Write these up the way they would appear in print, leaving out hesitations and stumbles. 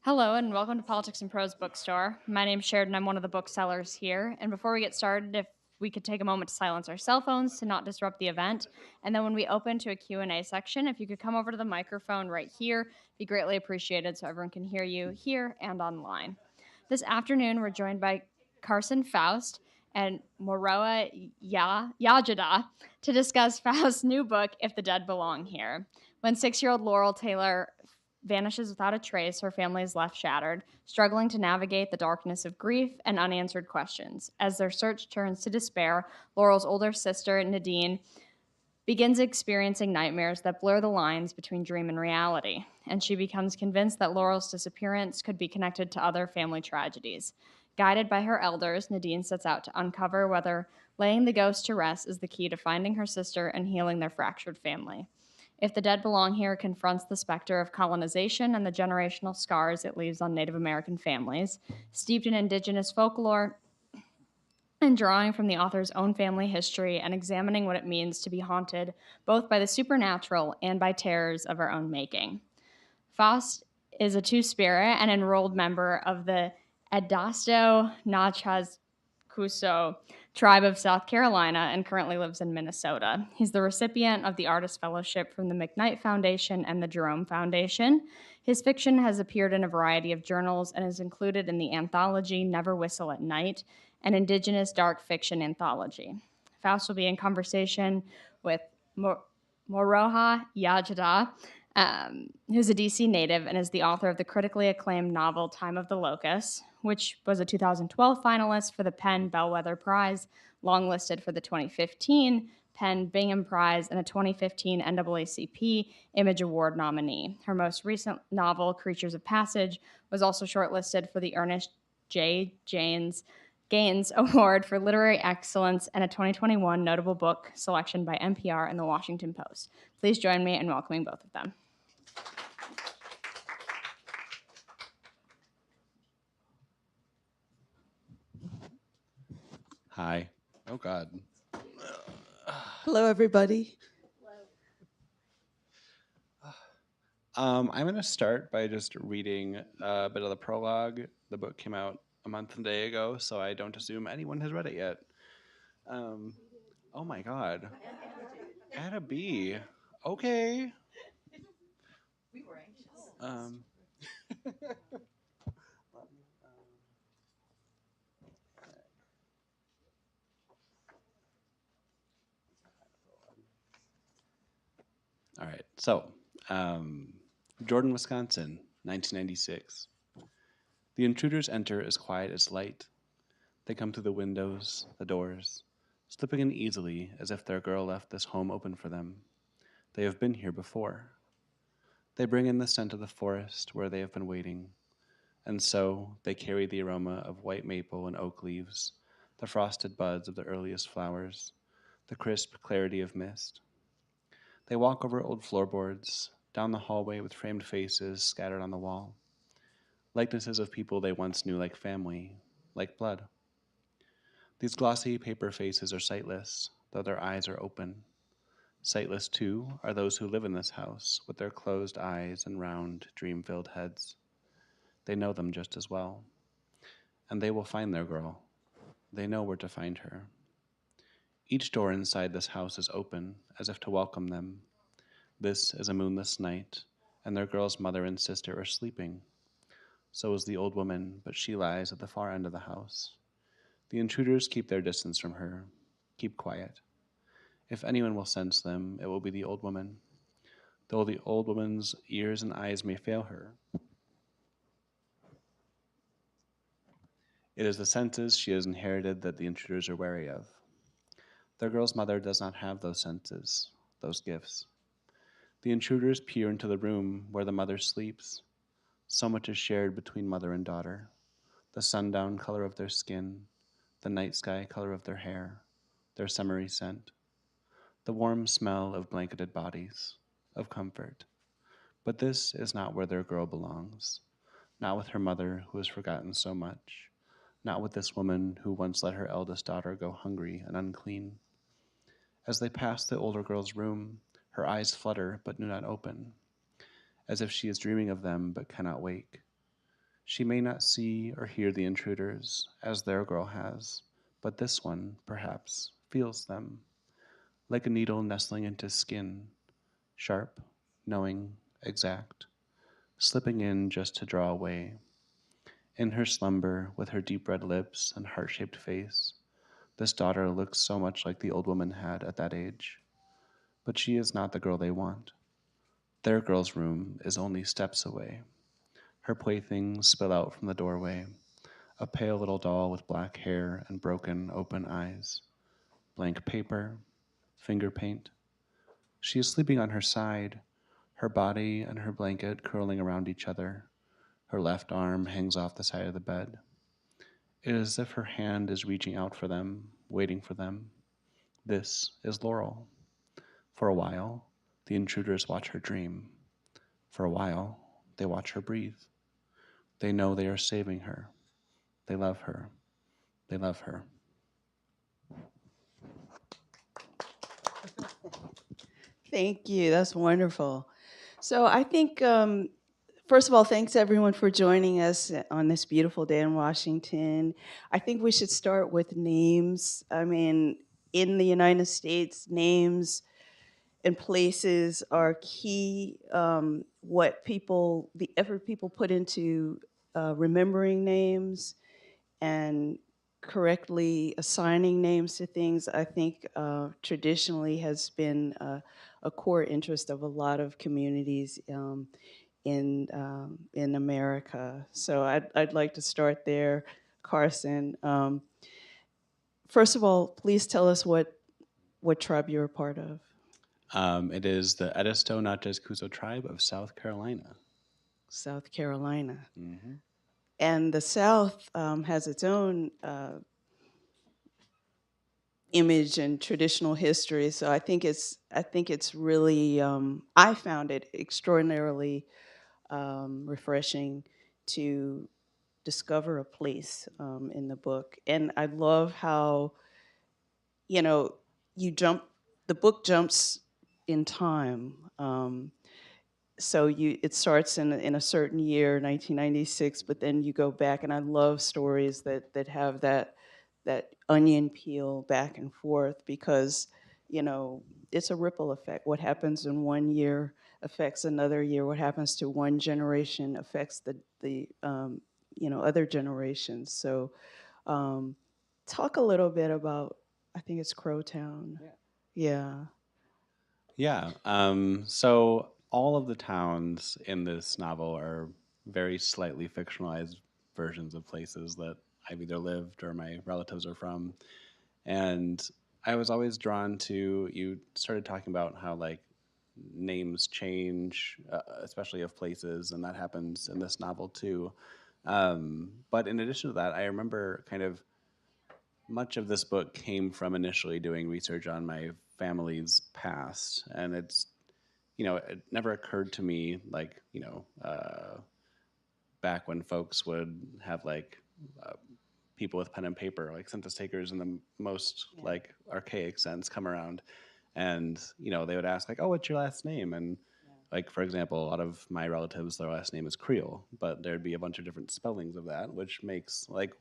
Hello and welcome to Politics and Prose bookstore. My name's Sheridan. I'm one of the booksellers here. And before we get started, if we could take a moment to silence our cell phones to not disrupt the event. And then when we open to a Q&A section, if you could come over to the microphone right here, be greatly appreciated so everyone can hear you here and online. This afternoon, we're joined by Carson Faust and Morowa Yejidé to discuss Faust's new book, If the Dead Belong Here. When 6-year-old Laurel Taylor vanishes without a trace, her family is left shattered, struggling to navigate the darkness of grief and unanswered questions. As their search turns to despair, Laurel's older sister, Nadine, begins experiencing nightmares that blur the lines between dream and reality, and she becomes convinced that Laurel's disappearance could be connected to other family tragedies. Guided by her elders, Nadine sets out to uncover whether laying the ghost to rest is the key to finding her sister and healing their fractured family. If the Dead Belong Here confronts the specter of colonization and the generational scars it leaves on Native American families, steeped in Indigenous folklore and drawing from the author's own family history and examining what it means to be haunted both by the supernatural and by terrors of our own making. Faust is a two-spirit and enrolled member of the Adasto Nachas Cuso tribe of South Carolina and currently lives in Minnesota. He's the recipient of the Artist Fellowship from the McKnight Foundation and the Jerome Foundation. His fiction has appeared in a variety of journals and is included in the anthology Never Whistle at Night, an Indigenous dark fiction anthology. Faust will be in conversation with Morowa Yejidé, who's a DC native and is the author of the critically acclaimed novel Time of the Locust, which was a 2012 finalist for the Penn Bellwether Prize, longlisted for the 2015 Penn Bingham Prize, and a 2015 NAACP Image Award nominee. Her most recent novel, Creatures of Passage, was also shortlisted for the Ernest J. Gaines Award for Literary Excellence and a 2021 Notable Book selection by NPR and The Washington Post. Please join me in welcoming both of them. Hi. Oh, God. Hello, everybody. I'm going to start by just reading a bit of the prologue. The book came out a month and a day ago, so I don't assume anyone has read it yet. Oh, my God. Add a B. Okay. We were anxious. All right. So, Jordan, Wisconsin, 1996. The intruders enter as quiet as light. They come through the windows, the doors, slipping in easily as if their girl left this home open for them. They have been here before. They bring in the scent of the forest where they have been waiting, and so they carry the aroma of white maple and oak leaves, the frosted buds of the earliest flowers, the crisp clarity of mist. They walk over old floorboards, down the hallway with framed faces scattered on the wall, likenesses of people they once knew like family, like blood. These glossy paper faces are sightless, though their eyes are open. Sightless, too, are those who live in this house, with their closed eyes and round, dream-filled heads. They know them just as well. And they will find their girl. They know where to find her. Each door inside this house is open, as if to welcome them. This is a moonless night, and their girl's mother and sister are sleeping. So is the old woman, but she lies at the far end of the house. The intruders keep their distance from her, keep quiet. If anyone will sense them, it will be the old woman, though the old woman's ears and eyes may fail her. It is the senses she has inherited that the intruders are wary of. Their girl's mother does not have those senses, those gifts. The intruders peer into the room where the mother sleeps. So much is shared between mother and daughter. The sundown color of their skin, the night sky color of their hair, their summery scent, the warm smell of blanketed bodies, of comfort. But this is not where their girl belongs, not with her mother who has forgotten so much, not with this woman who once let her eldest daughter go hungry and unclean. As they pass the older girl's room, her eyes flutter but do not open, as if she is dreaming of them but cannot wake. She may not see or hear the intruders as their girl has, but this one, perhaps, feels them, like a needle nestling into skin, sharp, knowing, exact, slipping in just to draw away. In her slumber, with her deep red lips and heart-shaped face, this daughter looks so much like the old woman had at that age. But she is not the girl they want. Their girl's room is only steps away. Her playthings spill out from the doorway, a pale little doll with black hair and broken, open eyes. Blank paper, finger paint. She is sleeping on her side, her body and her blanket curling around each other. Her left arm hangs off the side of the bed. It is as if her hand is reaching out for them, waiting for them. This is Laurel. For a while, the intruders watch her dream. For a while, they watch her breathe. They know they are saving her. They love her. They love her. Thank you. That's wonderful. So I think, first of all, thanks everyone for joining us on this beautiful day in Washington. I think we should start with names. I mean, in the United States, names and places are key. The effort people put into remembering names and correctly assigning names to things, I think traditionally has been a core interest of a lot of communities in America. So I'd like to start there, Carson. First of all, please tell us what tribe you're a part of. It is the Edisto Natchez Cuso tribe of South Carolina. South Carolina. Mm-hmm. And the South has its own image and traditional history. So I think it's really I found it extraordinarily refreshing to discover a place in the book, and I love how you know the book jumps in time. So it starts in a certain year, 1996, but then you go back, and I love stories that have that onion peel back and forth because it's a ripple effect. What happens in one year affects another year. What happens to one generation affects the other generations. So talk a little bit about, I think it's Crowtown. Yeah. Yeah. So all of the towns in this novel are very slightly fictionalized versions of places that I've either lived or my relatives are from. And I was always drawn to, you started talking about how like names change, especially of places, and that happens in this novel too. But in addition to that, I remember kind of much of this book came from initially doing research on my family's past, and it never occurred to me like back when folks would have like people with pen and paper, like census takers in the most like archaic sense, come around, and they would ask like, "Oh, what's your last name?" And like for example, a lot of my relatives, their last name is Creole, but there'd be a bunch of different spellings of that, which makes like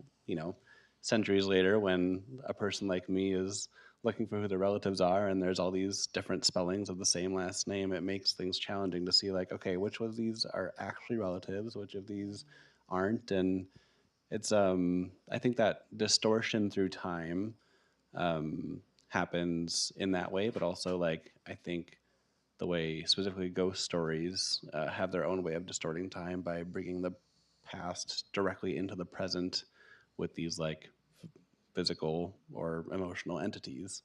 centuries later, when a person like me is looking for who their relatives are and there's all these different spellings of the same last name, it makes things challenging to see like, okay, which of these are actually relatives, which of these aren't. And it's I think that distortion through time happens in that way, but also like I think the way specifically ghost stories have their own way of distorting time by bringing the past directly into the present with these like physical or emotional entities.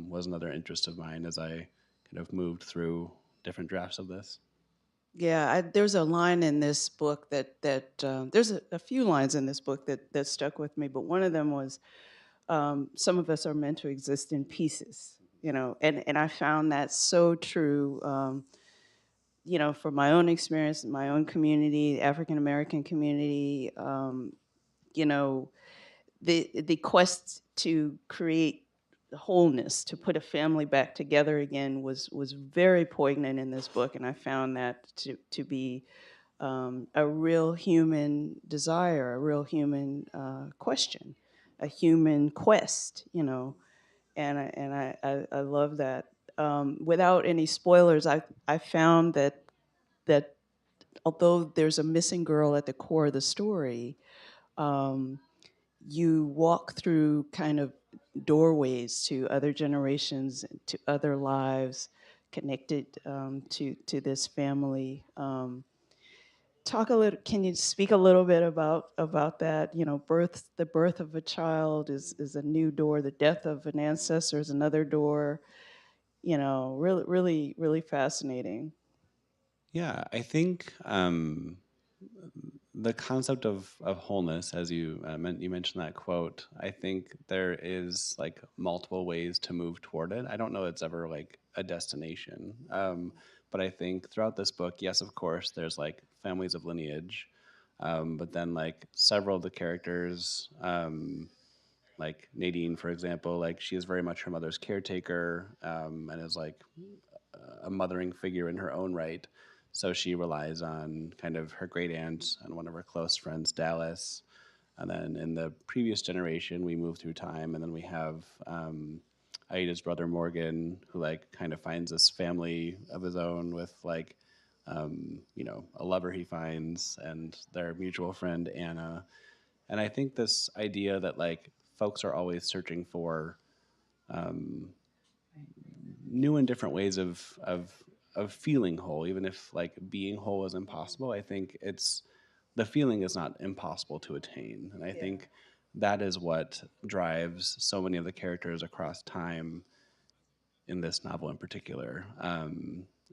Was another interest of mine as I kind of moved through different drafts of this. Yeah, there's a line in this book that there's a few lines in this book that stuck with me, but one of them was, some of us are meant to exist in pieces, and I found that so true. From my own experience, in my own community, African American community, you know, the quest to create wholeness, to put a family back together again, was very poignant in this book, and I found that to be a real human desire, a real human question, a human quest, and I love that. Without any spoilers, I found that although there's a missing girl at the core of the story, um, you walk through kind of doorways to other generations, to other lives connected to this family. Talk a little. Can you speak a little bit about that? The birth of a child is a new door. The death of an ancestor is another door. Really, really, really fascinating. Yeah, I think the concept of wholeness, as you mentioned that quote, I think there is like multiple ways to move toward it. I don't know it's ever like a destination, but I think throughout this book, yes, of course, there's like families of lineage, but then like several of the characters, like Nadine, for example, like she is very much her mother's caretaker, and is like a mothering figure in her own right. So she relies on kind of her great aunt and one of her close friends, Dallas. And then in the previous generation, we move through time, and then we have Aida's brother Morgan, who like kind of finds this family of his own with like a lover he finds and their mutual friend Anna. And I think this idea that like folks are always searching for new and different ways of feeling whole, even if like being whole is impossible. I think it's the feeling is not impossible to attain, and I Yeah. think that is what drives so many of the characters across time in this novel in particular.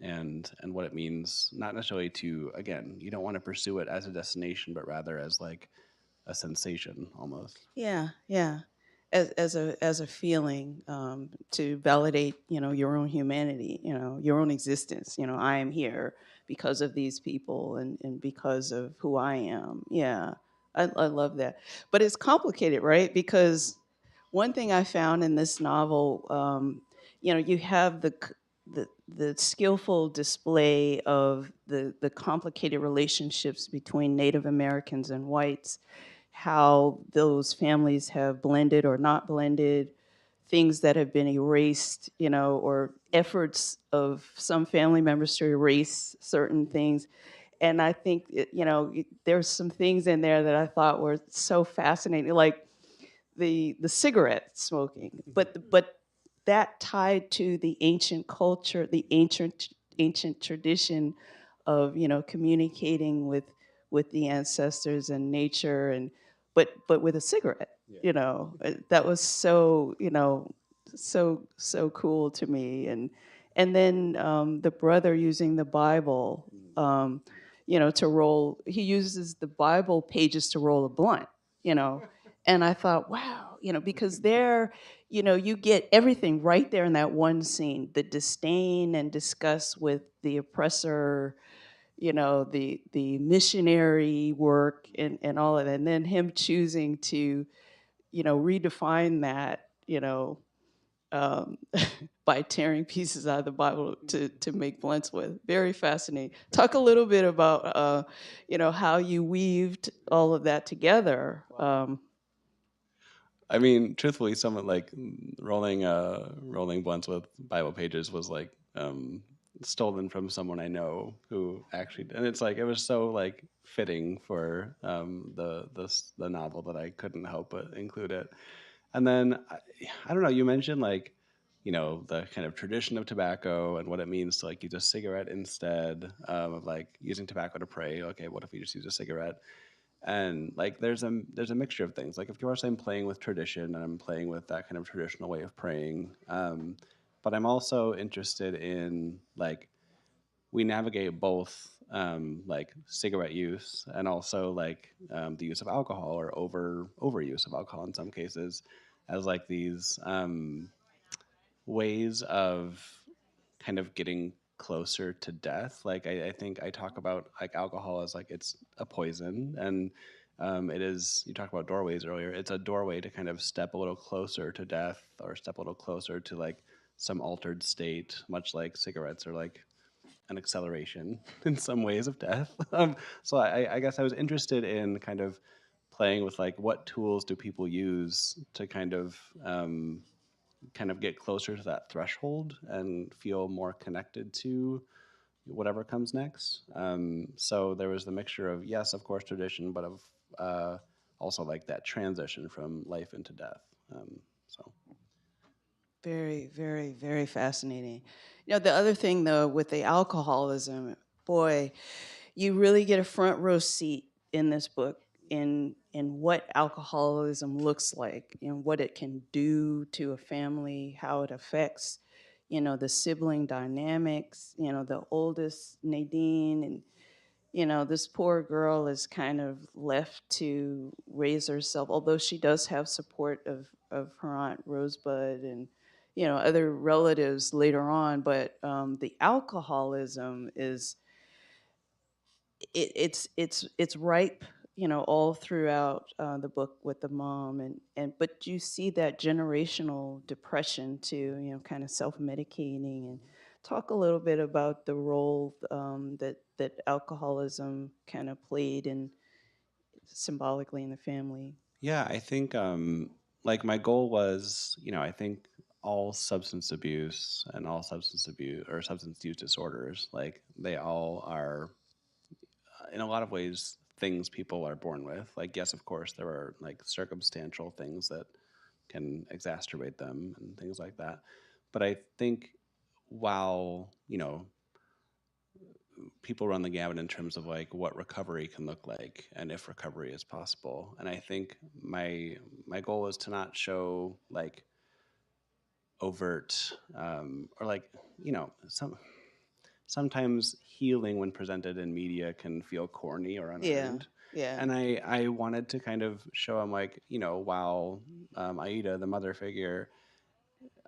And what it means, not necessarily to, again, you don't want to pursue it as a destination, but rather as like a sensation almost. Yeah, yeah. As a feeling to validate, your own humanity, your own existence. I am here because of these people and because of who I am. Yeah, I love that. But it's complicated, right? Because one thing I found in this novel, you have the skillful display of the complicated relationships between Native Americans and whites, how those families have blended or not blended, things that have been erased, or efforts of some family members to erase certain things. And I think, there's some things in there that I thought were so fascinating, like the cigarette smoking, but that tied to the ancient culture, the ancient tradition of communicating with the ancestors and nature, and but with a cigarette. That was so so cool to me. And then the brother using the Bible, to roll. He uses the Bible pages to roll a blunt. You know, and I thought, wow, because there, you get everything right there in that one scene: the disdain and disgust with the oppressor, the missionary work, and all of that, and then him choosing to redefine that, um, by tearing pieces out of the Bible to make blunts with. Very fascinating. Talk a little bit about how you weaved all of that together. I mean, truthfully, someone like rolling blunts with Bible pages was like stolen from someone I know who actually, and it's like it was so like fitting for the novel that I couldn't help but include it. And then I don't know, you mentioned like the kind of tradition of tobacco and what it means to like use a cigarette instead of like using tobacco to pray. Okay, what if we just use a cigarette? And like there's a mixture of things. Like of course I'm playing with tradition and I'm playing with that kind of traditional way of praying, but I'm also interested in like we navigate both like cigarette use and also like the use of alcohol or overuse of alcohol in some cases as like these ways of kind of getting closer to death. Like I think I talk about like alcohol as like it's a poison, and it is. You talked about doorways earlier. It's a doorway to kind of step a little closer to death, or step a little closer to like some altered state, much like cigarettes are like an acceleration in some ways of death. So I guess I was interested in kind of playing with like what tools do people use to kind of get closer to that threshold and feel more connected to whatever comes next. So there was the mixture of, yes, of course, tradition, but of also like that transition from life into death. So Very, very, very fascinating. You know, the other thing though with the alcoholism, boy, you really get a front row seat in this book in what alcoholism looks like and what it can do to a family, how it affects, you know, the sibling dynamics, you know, the oldest Nadine, and you know, this poor girl is kind of left to raise herself, although she does have support of her aunt Rosebud and, you know, other relatives later on. But the alcoholism is, it's ripe, you know, all throughout the book with the mom, and but you see that generational depression too, you know, kind of self-medicating. And talk a little bit about the role that alcoholism kind of played in symbolically in the family. yeah, I think like my goal was, I think all substance abuse and all substance abuse or substance use disorders, like they all are in a lot of ways things people are born with. Like, yes, of course, there are like circumstantial things that can exacerbate them and things like that. But I think while, people run the gamut in terms of like what recovery can look like and if recovery is possible. And I think my goal is to not show like overt or like, sometimes healing when presented in media can feel corny or Yeah, unearned. yeah. And I wanted to kind of show him like, while Aida, the mother figure,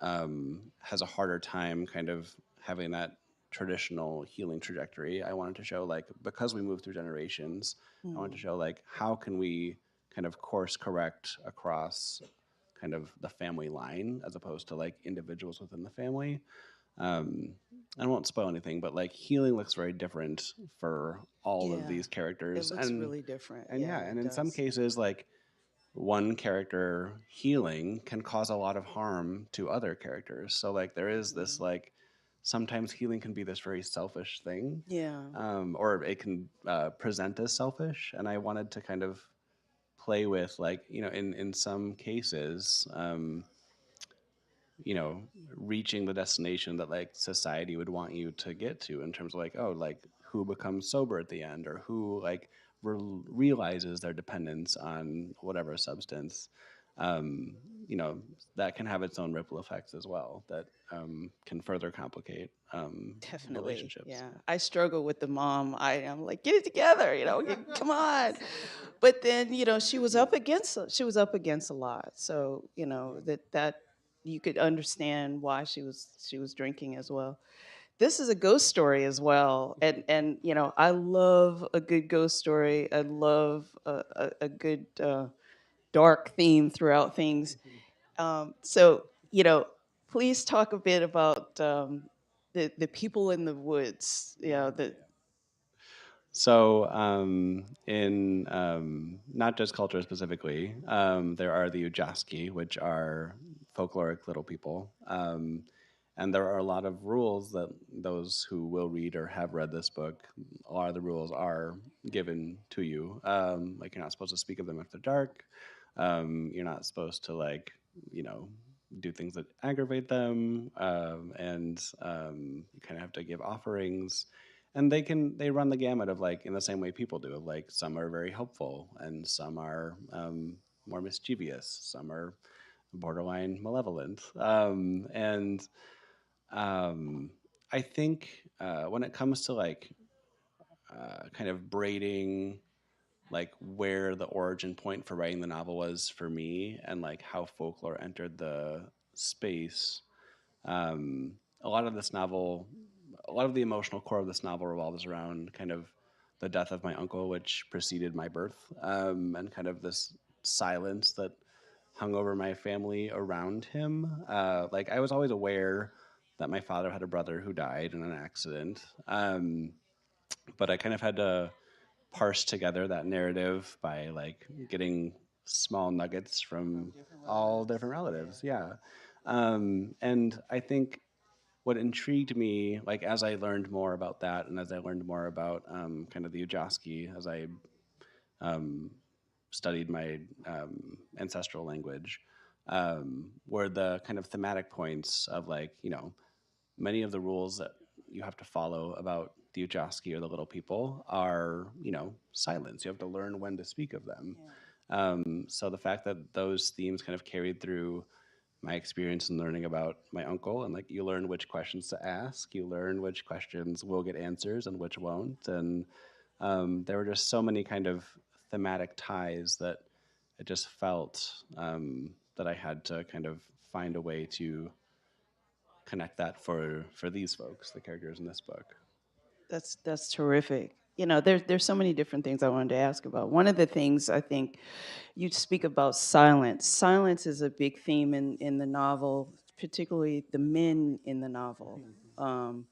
has a harder time kind of having that traditional healing trajectory. I wanted to show like because we move through generations, I wanted to show like how can we kind of course correct across kind of the family line as opposed to like individuals within the family. Um, I won't spoil anything, but like healing looks very different for all of Yeah, these it characters, looks really different. and Yeah, yeah, and it in some does. cases, like one character healing can cause a lot of harm to other characters. So like there is this like sometimes healing can be this very selfish thing, Yeah. or it can present as selfish. And I wanted to kind of play with like in some cases, you know, reaching the destination that like society would want you to get to in terms of like, oh, like who becomes sober at the end or who like realizes their dependence on whatever substance. Um, you know, that can have its own ripple effects as well that can further complicate Definitely, relationships. yeah. I struggle with the mom. I'm like, get it together, you know, come on. But then, you know, she was up against a lot. So, you know, that you could understand why she was drinking as well. This is a ghost story as well, and you know, I love a good ghost story. I love a good dark theme throughout things. So, you know, please talk a bit about the people in the woods. You know, the So, in not just culture specifically, there are the Ujaski, which are folkloric little people. And there are a lot of rules that those who will read or have read this book, a lot of the rules are given to you. Like, you're not supposed to speak of them after dark. You're not supposed to, like, you know, do things that aggravate them. And you kind of have to give offerings, and they run the gamut of like in the same way people do. Like some are very helpful, and some are more mischievous. Some are borderline malevolent. And I think when it comes to like kind of braiding like where the origin point for writing the novel was for me, and like how folklore entered the space. Um, a lot of this novel, a lot of the emotional core of this novel revolves around kind of the death of my uncle, which preceded my birth, and kind of this silence that hung over my family around him. Like I was always aware that my father had a brother who died in an accident. But I kind of had to parse together that narrative by like getting small nuggets from all different relatives. Yeah. And I think what intrigued me, like as I learned more about that, and as I learned more about kind of the Ujaski, as I um, studied my ancestral language, were the kind of thematic points of like, you know, many of the rules that you have to follow about the Ujaski or the little people are, you know, silence. You have to learn when to speak of them. So the fact that those themes kind of carried through my experience in learning about my uncle, and like you learn which questions to ask, you learn which questions will get answers and which won't, and there were just so many kind of thematic ties that it just felt that I had to kind of find a way to connect that for these folks, the characters in this book. That's terrific. You know, there's so many different things I wanted to ask about. One of the things I think you speak about silence. Silence is a big theme in the novel, particularly the men in the novel. Um,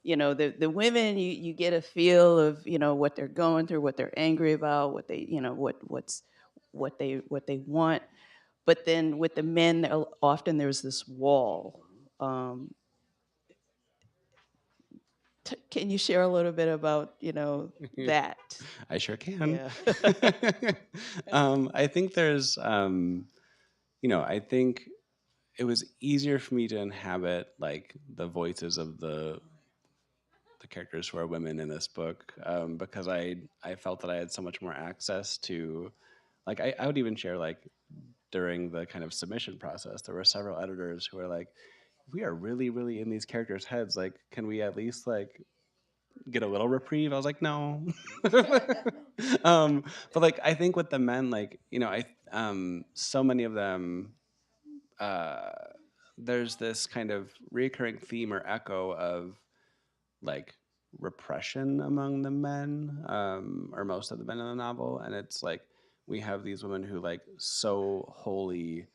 you know, the women, you get a feel of, you know, what they're going through, what they're angry about, what they, you know, what they want. But then with the men, often there's this wall. Um, can you share a little bit about, you know, that? I sure can. Yeah. I think there's, you know, I think it was easier for me to inhabit like the voices of the characters who are women in this book because I felt that I had so much more access to, like I would even share like during the kind of submission process, there were several editors who were like, we are really in these characters' heads. Like, can we at least like get a little reprieve? I was like, no. But like, I think with the men, like, you know, so many of them, uh, there's this kind of recurring theme or echo of like repression among the men, or most of the men in the novel, and it's like we have these women who like so wholly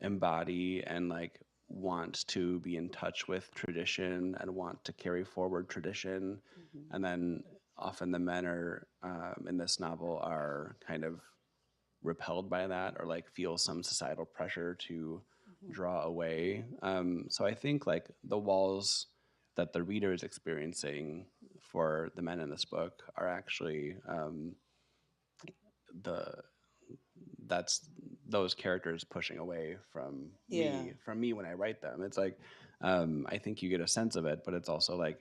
embody and like want to be in touch with tradition and want to carry forward tradition, and then often the men are in this novel are kind of repelled by that or like feel some societal pressure to draw away. So I think like the walls that the reader is experiencing for the men in this book are actually the that's those characters pushing away Yeah. from me when I write them. It's like I think you get a sense of it, but it's also like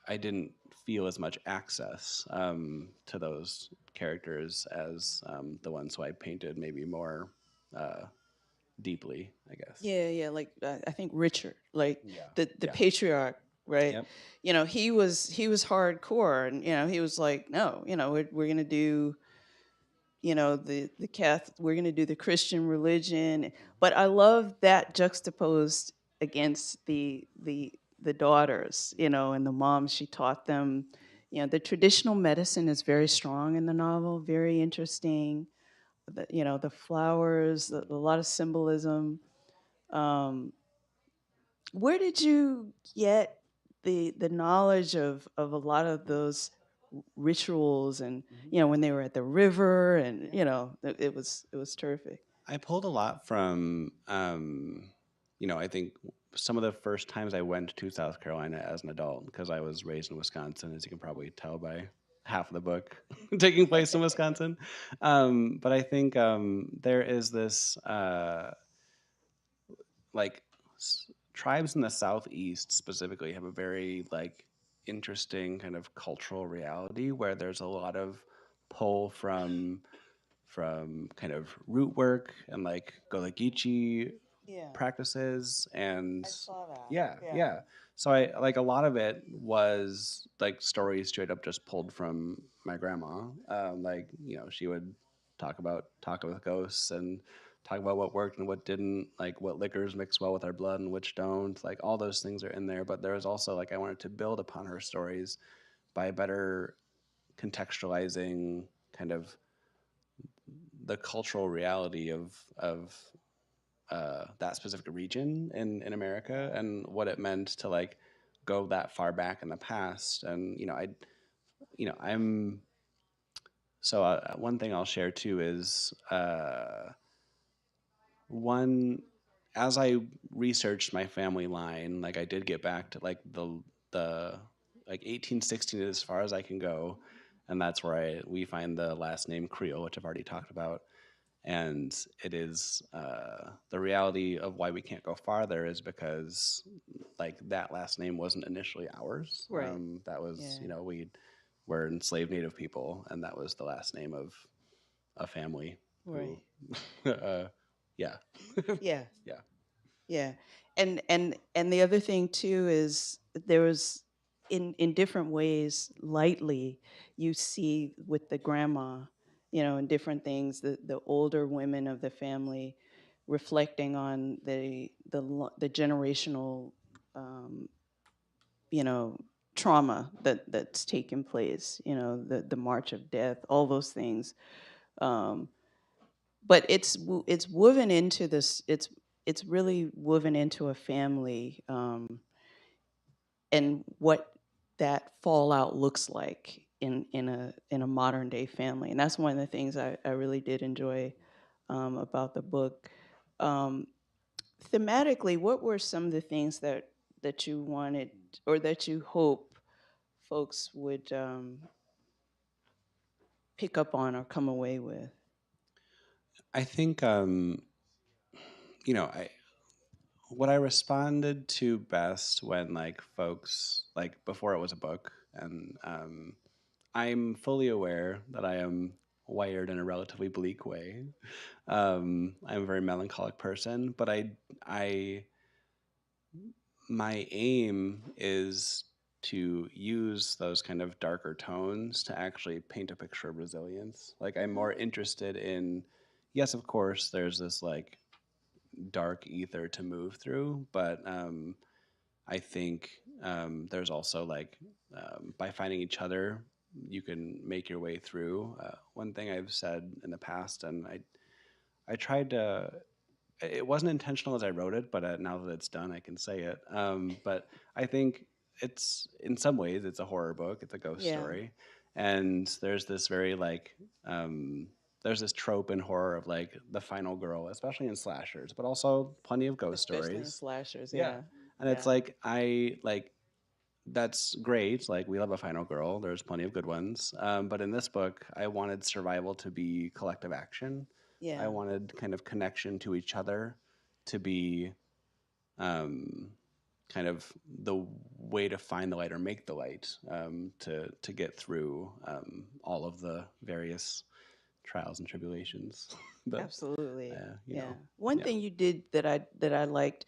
I didn't feel as much access to those characters as the ones who I painted maybe more uh, deeply, I guess. Yeah, yeah. Like I think Richard, like Yeah. the Yeah. patriarch, right? Yep. You know, he was hardcore, and you know, he was like, no, you know, we're gonna do, you know, the Catholic, we're gonna do the Christian religion. But I love that juxtaposed against the daughters, you know, and the moms. She taught them, you know, the traditional medicine is very strong in the novel, very interesting. You know, the flowers, a lot of symbolism. Um, where did you get the knowledge of a lot of those rituals, and you know, when they were at the river, and you know, it was terrific. I pulled a lot from, you know, I think some of the first times I went to South Carolina as an adult, because I was raised in Wisconsin, as you can probably tell by half of the book taking place in Wisconsin. But I think there is this, like, tribes in the Southeast specifically have a very, like, interesting kind of cultural reality where there's a lot of pull from kind of root work and like Golagichi Yeah, practices and I saw that. yeah, Yeah. yeah. So I like a lot of it was like stories straight up just pulled from my grandma. Like, you know, she would talk with ghosts and talk about what worked and what didn't, like what liquors mix well with our blood and which don't. Like all those things are in there. But there was also like I wanted to build upon her stories by better contextualizing kind of the cultural reality of that specific region in America and what it meant to like go that far back in the past. And I'm so one thing I'll share too is one as I researched my family line, like I did get back to like the like 1816 as far as I can go, and that's where we find the last name Creole, which I've already talked about. And it is the reality of why we can't go farther is because like that last name wasn't initially ours. Right. That was Yeah. we were enslaved Native people, and that was the last name of a family. Right. Who, yeah, Yeah. yeah. Yeah. And the other thing too is there was in different ways lightly you see with the grandma, and different things, the older women of the family reflecting on the generational um, you know trauma that's taken place, the march of death, all those things. um, but it's woven into this, it's really woven into a family, and what that fallout looks like in a modern day family. And that's one of the things I really did enjoy about the book. um, Thematically, what were some of the things that you wanted or that you hope folks would pick up on or come away with? I think I what I responded to best when like folks like before it was a book, and I'm fully aware that I am wired in a relatively bleak way. I'm a very melancholic person, but I my aim is to use those kind of darker tones to actually paint a picture of resilience. Like I'm more interested in, yes, of course, there's this like dark ether to move through, but I think there's also like by finding each other, you can make your way through. One thing I've said in the past, and I tried to. It wasn't intentional as I wrote it, but now that it's done, I can say it. But I think it's in some ways it's a horror book. It's a ghost Yeah. story, and there's this very like there's this trope in horror of like the final girl, especially in slashers, but also plenty of ghost Especially in stories. slashers. Yeah. Yeah. And it's Yeah. like I like that's great. Like we love a final girl. There's plenty of good ones. But in this book, I wanted survival to be collective action. I Yeah. wanted kind of connection to each other to be um, kind of the way to find the light or make the light, to get through all of the various trials and tribulations. But Absolutely. you Yeah. know, One yeah. thing you did that I liked,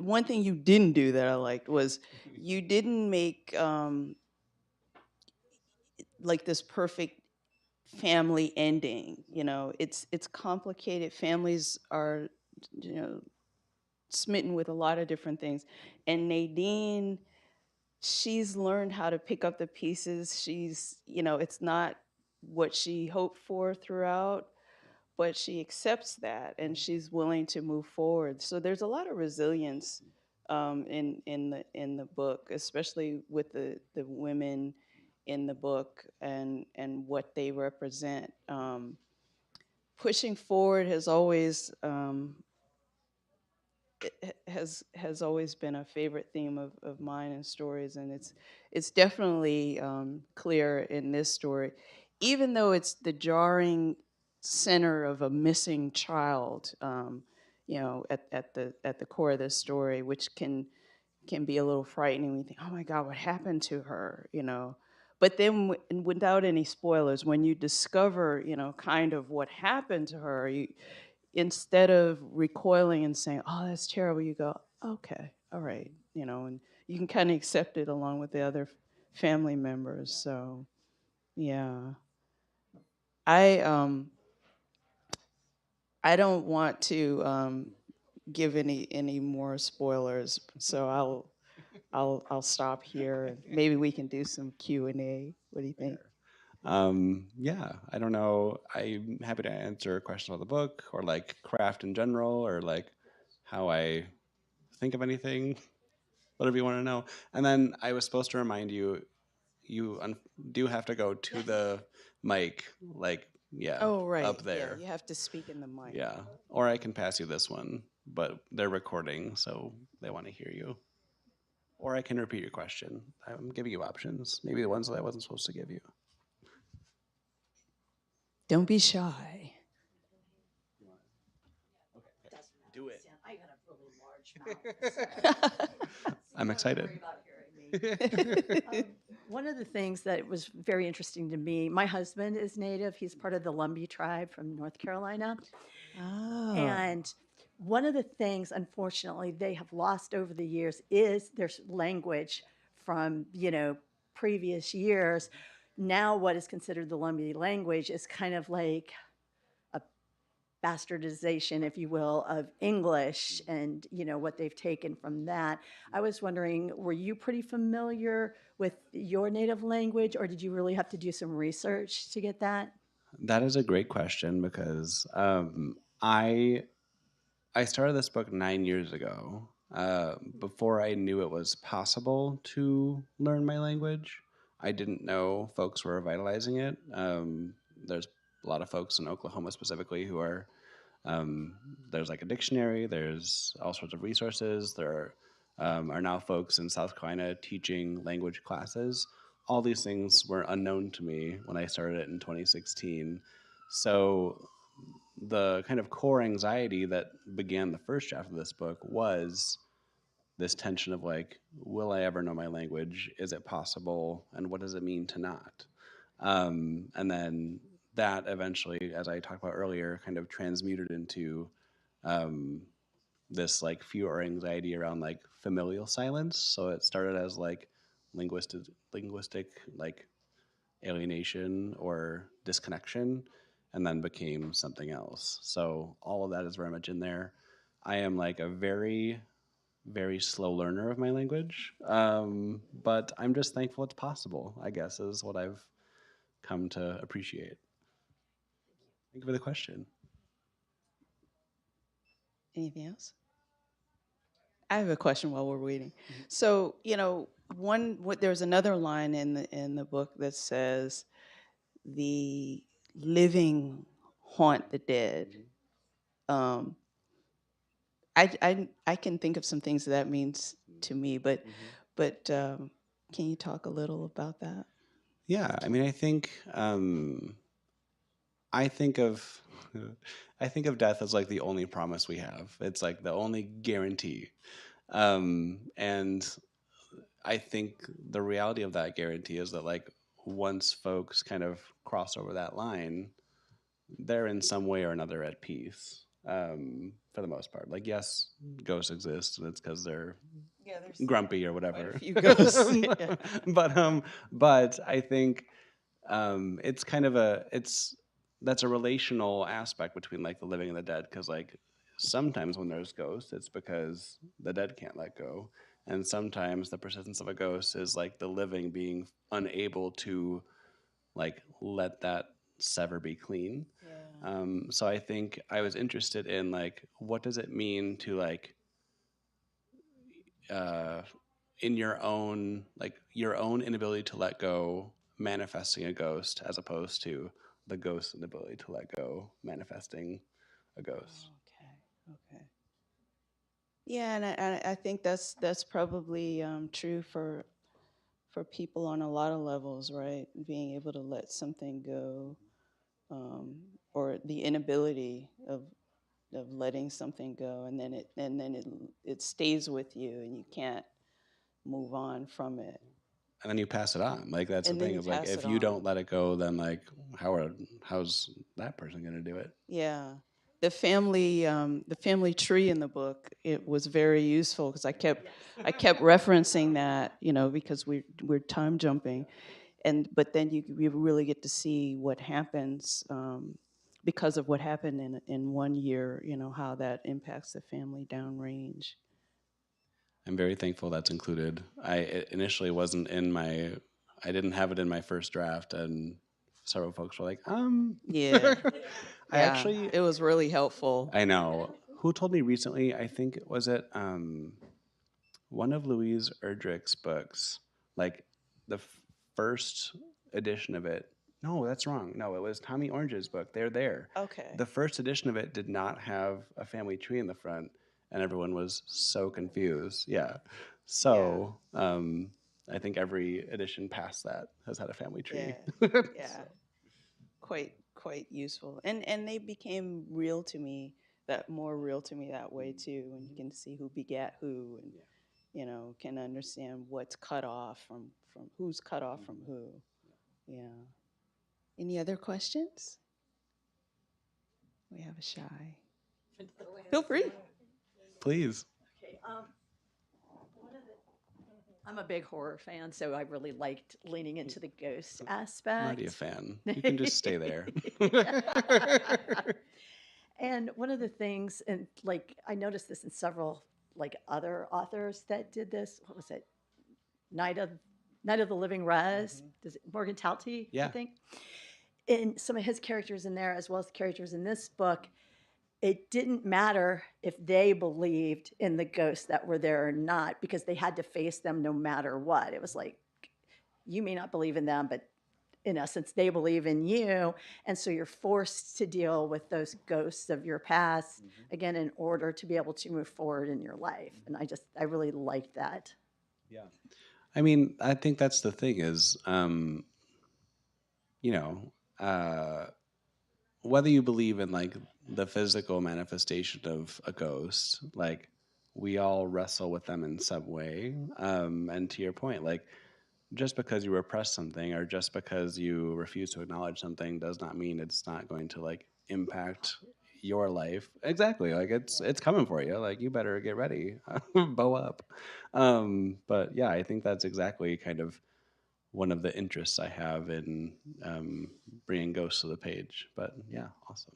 one thing you didn't do that I liked was you didn't make like this perfect family ending. It's complicated. Families are, you know, smitten with a lot of different things. And Nadine, she's learned how to pick up the pieces. It's not what she hoped for throughout, but she accepts that and she's willing to move forward. So there's a lot of resilience in the book, especially with the women in the book and what they represent. Pushing forward has always been a favorite theme of mine in stories, and it's definitely clear in this story, even though it's the jarring center of a missing child. At the core of this story, which can be a little frightening when you think, oh my God, what happened to her? But then, without any spoilers, when you discover, kind of what happened to her, instead of recoiling and saying, "Oh, that's terrible," you go, "Okay, all right," and you can kind of accept it along with the other family members. So, yeah, I I don't want to give any more spoilers, so I'll stop here. And maybe we can do some Q&A. What do you think? Yeah, I don't know. I'm happy to answer questions about the book or like craft in general or like how I think of anything, whatever you want to know. And then I was supposed to remind you, do have to go to the mic, like, yeah, Oh, right. up Yeah, there. you have to speak in the mic. Yeah. Or I can pass you this one, but they're recording, so they want to hear you. Or I can repeat your question. I'm giving you options. Maybe the ones that I wasn't supposed to give you. Don't be shy. Do it. I got a really large mouth. I'm excited. One of the things that was very interesting to me, my husband is Native. He's part of the Lumbee tribe from North Carolina. Oh. And one of the things, unfortunately, they have lost over the years is their language from, previous years. Now what is considered the Lumbee language is kind of like a bastardization, if you will, of English and, what they've taken from that. I was wondering, were you pretty familiar with your native language, or did you really have to do some research to get that? That is a great question because I started this book 9 years ago. Before I knew it was possible to learn my language, I didn't know folks were vitalizing it. There's a lot of folks in Oklahoma specifically who are. There's like a dictionary. There's all sorts of resources. There are now folks in South Carolina teaching language classes. All these things were unknown to me when I started it in 2016. So the kind of core anxiety that began the first draft of this book was this tension of like, will I ever know my language? Is it possible? And what does it mean to not? And then that eventually, as I talked about earlier, kind of transmuted into this like fear or anxiety around like familial silence. So it started as like linguistic like alienation or disconnection, and then became something else. So all of that is very much in there. I am like a very, very slow learner of my language, but I'm just thankful it's possible, I guess, is what I've come to appreciate. Thank you for the question. Anything else? I have a question while we're waiting. So, there's another line in the book that says, "The living haunt the dead." Um, I can think of some things that means to me, but can you talk a little about that? Yeah, I mean, I think of I think of death as like the only promise we have. It's like the only guarantee. And I think the reality of that guarantee is that like once folks kind of cross over that line, they're in some way or another at peace. For the most part, like yes, ghosts exist, and it's because they're there's grumpy or whatever. a few ghosts. Yeah. But I think it's kind of that's a relational aspect between like the living and the dead, because like sometimes when there's ghosts, it's because the dead can't let go, and sometimes the persistence of a ghost is like the living being unable to like let that sever be clean. Yeah. So I think I was interested in like what does it mean to like uh, in your own inability to let go manifesting a ghost as opposed to the ghost's inability to let go manifesting a ghost. Okay. Yeah, and I think that's probably true for people on a lot of levels, right? Being able to let something go, or the inability of letting something go, and then it stays with you, and you can't move on from it. And then you pass it on. Like that's And the then thing you of like pass if it you on. don't let it go, then like how's that person gonna do it? Yeah, the family tree in the book, it was very useful because I kept referencing that, because we're time jumping, but then you really get to see what happens, because of what happened in one year, how that impacts the family downrange. I'm very thankful that's included. It initially wasn't in my I didn't have it in my first draft, and several folks were like, Yeah. I actually, it was really helpful. I know. Who told me recently? I think was it one of Louise Erdrich's books, like the first edition of it. No, that's wrong. No, it was Tommy Orange's book. They're there. Okay. The first edition of it did not have a family tree in the front, and everyone was so confused. Yeah. So I think every edition past that has had a family tree. Yeah. Quite useful. And they became real to me, more real to me that way too, when you can see who begat who, and can understand what's cut off from who's cut off from who. Yeah. Any other questions? We have a shy. Feel free. Please. Okay. I'm a big horror fan, so I really liked leaning into the ghost aspect. I'm already a fan. You can just stay there. And one of the things, and like I noticed this in several like other authors that did this. What was it? Night of the Living Res. Does it, Morgan Talty? Yeah. I think. And some of his characters in there, as well as the characters in this book, it didn't matter if they believed in the ghosts that were there or not, because they had to face them no matter what. It was like, you may not believe in them, but in essence, they believe in you. And so you're forced to deal with those ghosts of your past, again, in order to be able to move forward in your life. And I really liked that. Yeah. I mean, I think that's the thing is, whether you believe in like the physical manifestation of a ghost, like we all wrestle with them in some way. And to your point, like just because you repress something or just because you refuse to acknowledge something does not mean it's not going to like impact your life. Exactly. Like it's coming for you. Like you better get ready, bow up. But yeah, I think that's exactly kind of one of the interests I have in bringing ghosts to the page. But yeah, awesome.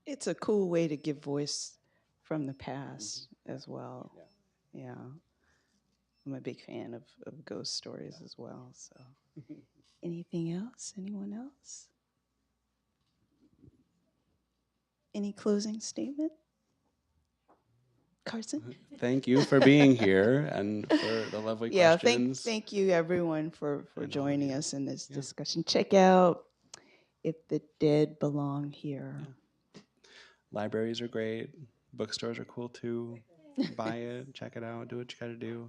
It's a cool way to give voice from the past as well. Yeah. I'm a big fan of ghost stories as well. So, anything else? Anyone else? Any closing statement? Carson? Thank you for being here and for the lovely questions. Thank you everyone for And all of joining you. us in this discussion. Check out If the Dead Belong Here. Libraries are great. Bookstores are cool too. Buy it, check it out, do what you gotta do.